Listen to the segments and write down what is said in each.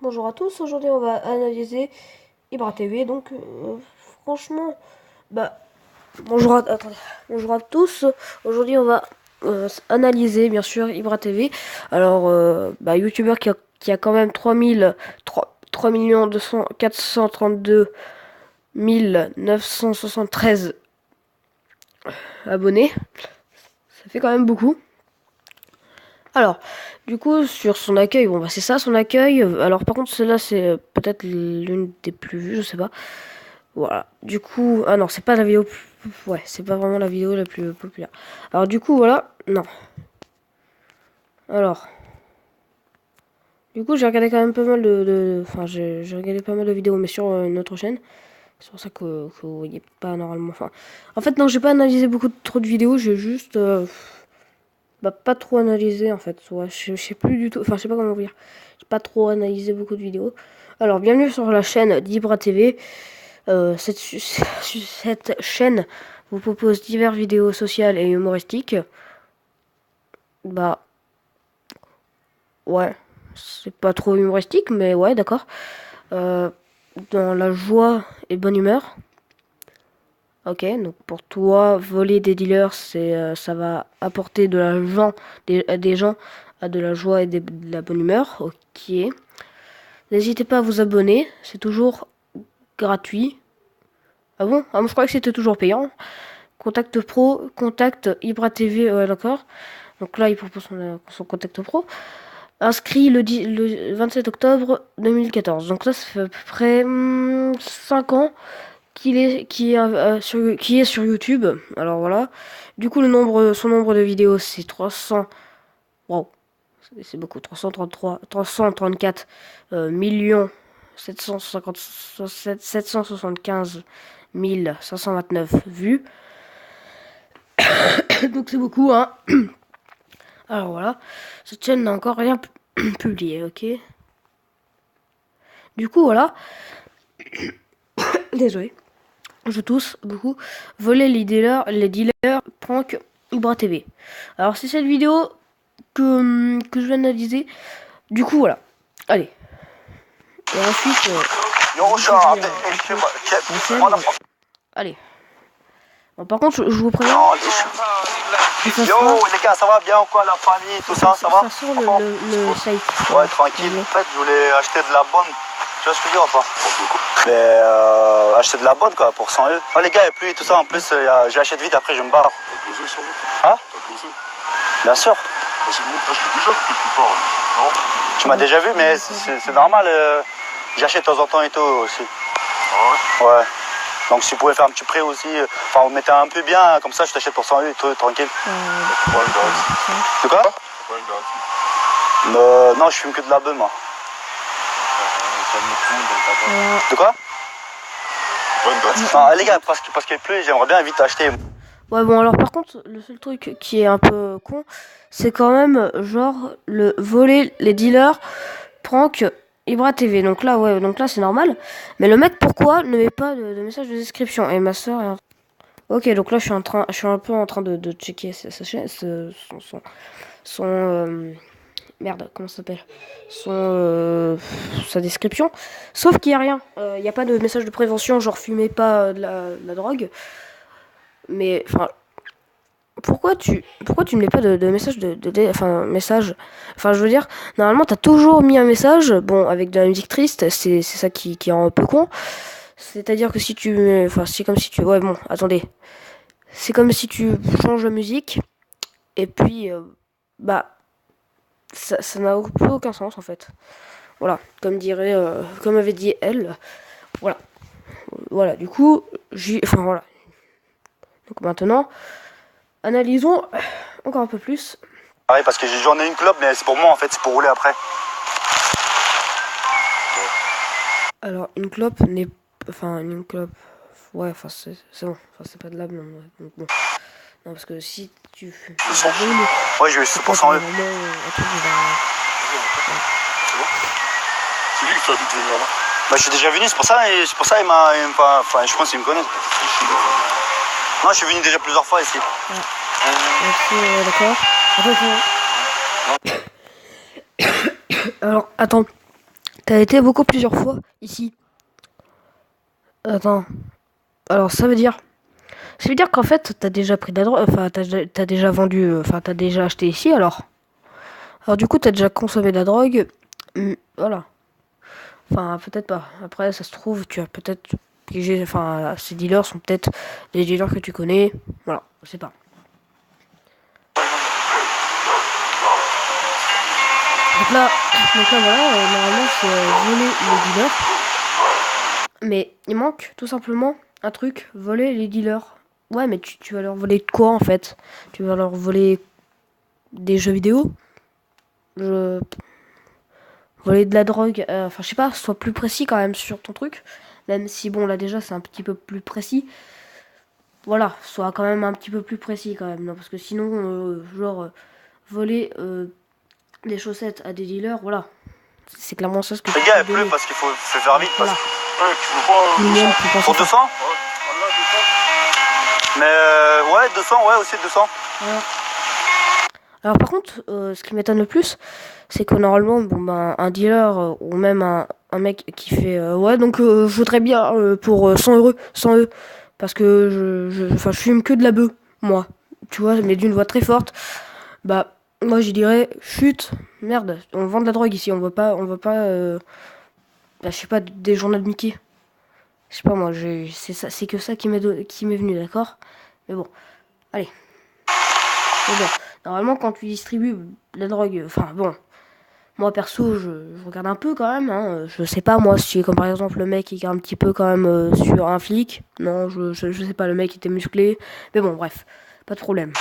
Bonjour à tous, aujourd'hui on va analyser Ibra TV, donc franchement, bah, attendez, bonjour à tous, aujourd'hui on va analyser bien sûr Ibra TV, alors youtubeur qui a quand même 3 432 973 abonnés, ça fait quand même beaucoup. Alors, du coup, sur son accueil, bon, bah, c'est ça son accueil. Alors, par contre, celle-là, c'est peut-être l'une des plus vues, je sais pas. Voilà. Du coup, ah non, c'est pas la vidéo ouais, c'est pas vraiment la vidéo la plus populaire. Alors, du coup, voilà. Non. Alors, du coup, j'ai regardé quand même pas mal enfin, j'ai regardé pas mal de vidéos, mais sur une autre chaîne. C'est pour ça que vous voyez pas normalement. Enfin, en fait, non, j'ai pas analysé trop de vidéos. J'ai juste. Pas trop analysé en fait. Ouais, je sais plus du tout. Enfin, je sais pas comment vous dire. J'ai pas trop analysé beaucoup de vidéos. Alors, bienvenue sur la chaîne d'Ibra TV. Cette chaîne vous propose diverses vidéos sociales et humoristiques. Bah, ouais. C'est pas trop humoristique, mais ouais, d'accord. Dans la joie et bonne humeur. Ok, donc pour toi, voler des dealers, ça va apporter de l'argent à des gens, à de la joie et de la bonne humeur. Ok. N'hésitez pas à vous abonner, c'est toujours gratuit. Ah bon? Ah, moi je croyais que c'était toujours payant. Contact pro, contact Ibra TV, ouais d'accord. Donc là, il propose son contact pro. Inscrit le 27 octobre 2014. Donc là, ça fait à peu près 5 ans qui est sur YouTube. Alors voilà. Du coup, son nombre de vidéos, c'est 300. Wow, c'est beaucoup. 334 millions 775 529 vues. Donc c'est beaucoup, hein. Alors voilà. Cette chaîne n'a encore rien publié, ok. Du coup, voilà. Désolé. Je tousse beaucoup. Voler les dealers, prank, Ibra TV. Alors c'est cette vidéo que je vais analyser. Du coup voilà. Allez. Et ensuite. Allez. Bon, par contre, je vous préviens. Yo les gars, ça va bien ou quoi, la famille, tout ça, ça va? Ça sort le site. Ouais, tranquille. En fait, je voulais acheter de la bonne. Tu vois ce que je veux dire ou pas? Mais acheter de la bonne quoi, pour 100 €. Oh les gars, et puis tout ça, en plus, j'achète vite, après je me barre. T'as posé sur le... Hein? T'as posé? Bien sûr. Parce que moi, je l'ai déjà vu quelque part, non? Tu m'as déjà vu, mais c'est normal. J'achète de temps en temps et tout aussi. Ah ouais? Ouais. Donc si vous pouvez faire un petit prix aussi, enfin vous mettez un peu bien, comme ça je t'achète pour 100 € et tout, tranquille. Pas une garantie. De quoi? Pas une garantie. Non, je fume que de la beuh moi. De quoi? Pas une garantie. Non, les gars, parce qu'il pleut, j'aimerais bien vite acheter. Ouais, bon, alors par contre, le seul truc qui est un peu con, c'est quand même genre le voler les dealers, prank, Ibra TV. Donc là, ouais, donc là c'est normal. Mais le mec, pourquoi ne met pas de message de description? Et ma soeur est Ok, donc là je suis un peu en train de checker sa chaîne, merde, comment ça s'appelle? Sa description. Sauf qu'il y a rien. Il n'y a pas de message de prévention, genre fumez pas de la drogue. Mais enfin, pourquoi tu ne mets pas de message enfin je veux dire, normalement t'as toujours mis un message, bon avec de la musique triste, c'est ça qui rend un peu con. C'est-à-dire que si tu enfin c'est comme si tu ouais bon attendez, c'est comme si tu changes la musique et puis bah ça n'a plus aucun sens en fait. Voilà, comme avait dit elle, voilà du coup enfin voilà. Donc maintenant analysons encore un peu plus. Ah oui, parce que j'en ai une clope, mais c'est pour moi en fait, c'est pour rouler après. Alors une clope n'est... Enfin une clope... Ouais, enfin c'est bon. Enfin c'est pas de la blonde. Ouais. Donc, bon. Non parce que si tu... Ouais, je vais 100% eux. C'est lui qui t'a dit de venir là. Bah je suis déjà venu, c'est pour ça il m'a enfin je pense qu'il me connaît. Non, je suis venu déjà plusieurs fois ici. Ouais. D'accord. Alors attends. T'as été beaucoup plusieurs fois ici. Attends. Alors ça veut dire. Ça veut dire qu'en fait t'as déjà pris de la drogue. Enfin t'as déjà vendu. Enfin t'as déjà acheté ici alors. Alors du coup t'as déjà consommé de la drogue. Voilà. Enfin peut-être pas. Après ça se trouve tu as peut-être piégé. Enfin ces dealers sont peut-être des dealers que tu connais. Voilà. Je sais pas. Donc là voilà. Normalement c'est voler les dealers. Mais il manque tout simplement un truc, voler les dealers. Ouais, mais tu vas leur voler de quoi en fait? Tu vas leur voler des jeux vidéo? Voler de la drogue? Enfin, je sais pas, sois plus précis quand même sur ton truc. Même si, bon, là déjà c'est un petit peu plus précis. Voilà, sois quand même un petit peu plus précis quand même. Non, parce que sinon, voler des chaussettes à des dealers, voilà. C'est clairement ça ce que Les tu gars, peux il pleut donner. parce qu'il faut faire vite. Voilà. Ouais, tu veux pas Minimum, faut penser Pour ça. 200 Mais ouais, 200, ouais, aussi 200. Voilà. Alors par contre, ce qui m'étonne le plus, c'est que normalement, bon ben, un dealer ou même un mec qui fait ouais, donc je voudrais bien pour 100 euros, 100 euros, parce que enfin, je fume que de la bœuf, moi, tu vois, mais d'une voix très forte. Bah moi je dirais chut, merde, on vend de la drogue ici, on veut pas, bah, je sais pas, des journaux de Mickey. Je sais pas moi, c'est ça, c'est que ça qui m'est venu, d'accord. Mais bon, allez. Mais bon, normalement, quand tu distribues la drogue, enfin bon, moi perso, je regarde un peu quand même. Hein, je sais pas, moi, si comme par exemple le mec il est un petit peu quand même sur un flic. Non, je sais pas, le mec était musclé. Mais bon, bref, pas de problème.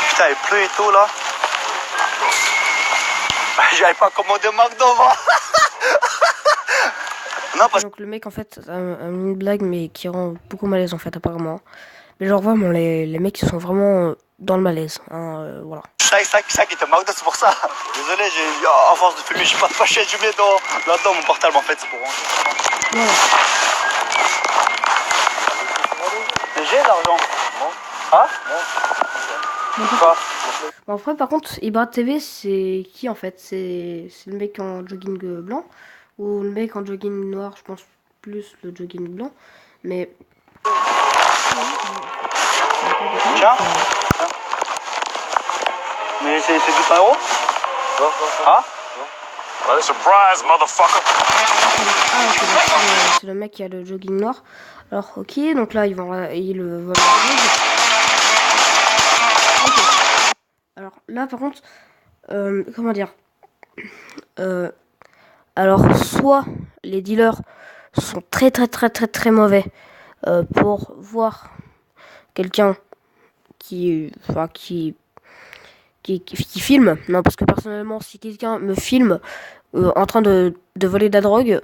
Putain, il pleut et tout là. J'avais pas commandé McDo, moi. Non, parce Donc le mec en fait a une blague mais qui rend beaucoup malaise en fait apparemment. Mais genre vraiment les mecs ils sont vraiment dans le malaise. Hein, voilà. que ça qui était McDo, c'est pour ça. Désolé, à force de fumer, je suis pas fâché, je mets là-dedans mon portable en fait, c'est pour rentrer. Voilà. Mais j'ai l'argent. Hein Quoi Bon, après par contre Ibra TV c'est qui en fait? C'est le mec en jogging blanc ou le mec en jogging noir? Je pense plus le jogging blanc. Mais Tiens. Mais c'est 200 euros. Hein Ouais, surprise, motherfucker! ah, ok, donc, c'est le mec qui a le jogging noir. Alors ok, donc là il va vole la drogue. Ok. Alors là par contre, comment dire, alors soit les dealers sont très mauvais pour voir quelqu'un enfin, qui filme. Non, parce que personnellement, si quelqu'un me filme en train de voler de la drogue,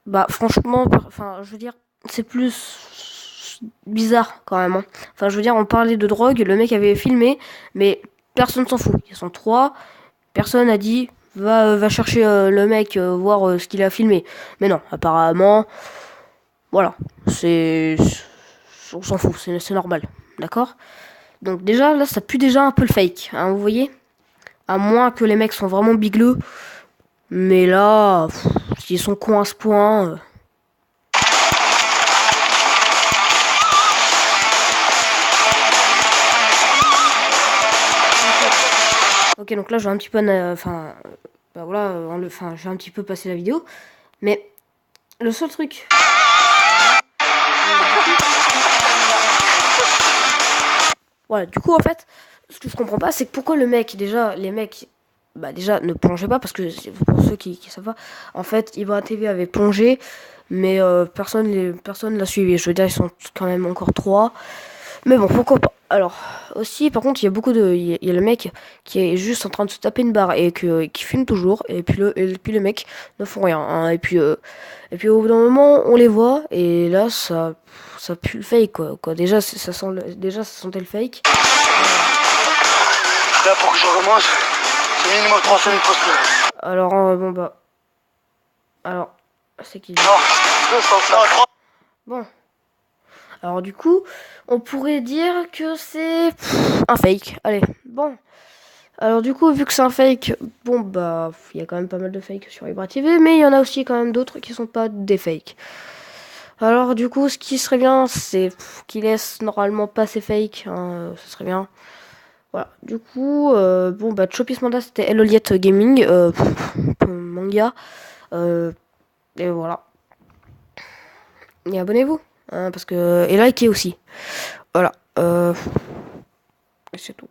bah franchement, enfin, je veux dire, c'est plus bizarre quand même. Hein. Enfin, je veux dire, on parlait de drogue, le mec avait filmé, mais personne s'en fout. Ils sont trois, personne a dit va chercher le mec, voir ce qu'il a filmé. Mais non, apparemment, voilà, on s'en fout, c'est normal, d'accord. Donc déjà, là, ça pue déjà un peu le fake, hein, vous voyez. À moins que les mecs sont vraiment bigleux. Mais là, s'ils sont cons à ce point... Ok, donc là, je vais un petit peu... Enfin, bah voilà, enfin, je vais un petit peu passer la vidéo. Mais le seul truc... Voilà, du coup, en fait, ce que je comprends pas, c'est que pourquoi les mecs, bah déjà, ne plongeaient pas, parce que pour ceux qui savent pas, en fait, Ibra TV avait plongé, mais personne l'a suivi. Je veux dire, ils sont quand même encore trois. Mais bon, pourquoi pas. Alors, aussi, par contre, il y a le mec qui est juste en train de se taper une barre et qui filme toujours, et puis les mecs ne font rien. Hein, et puis au bout d'un moment, on les voit, et là, ça pue le fake, quoi. Déjà, ça sentait le fake. Là, pour que je recommence, c'est minimum 300 000 postes. Alors, bon, bah. Alors, c'est qui? Non, 200, non, 300. Bon. Alors, du coup, on pourrait dire que c'est un fake. Allez, bon. Alors du coup, vu que c'est un fake, bon bah, il y a quand même pas mal de fakes sur Ibra TV, mais il y en a aussi quand même d'autres qui sont pas des fakes. Alors du coup, ce qui serait bien, c'est qu'il laisse normalement pas ses fakes, hein, ce serait bien. Voilà, du coup, bon bah, Chopis Manda, c'était Eloliet Gaming, manga, et voilà. Et abonnez-vous, hein, parce que, et likez aussi. Voilà, c'est tout.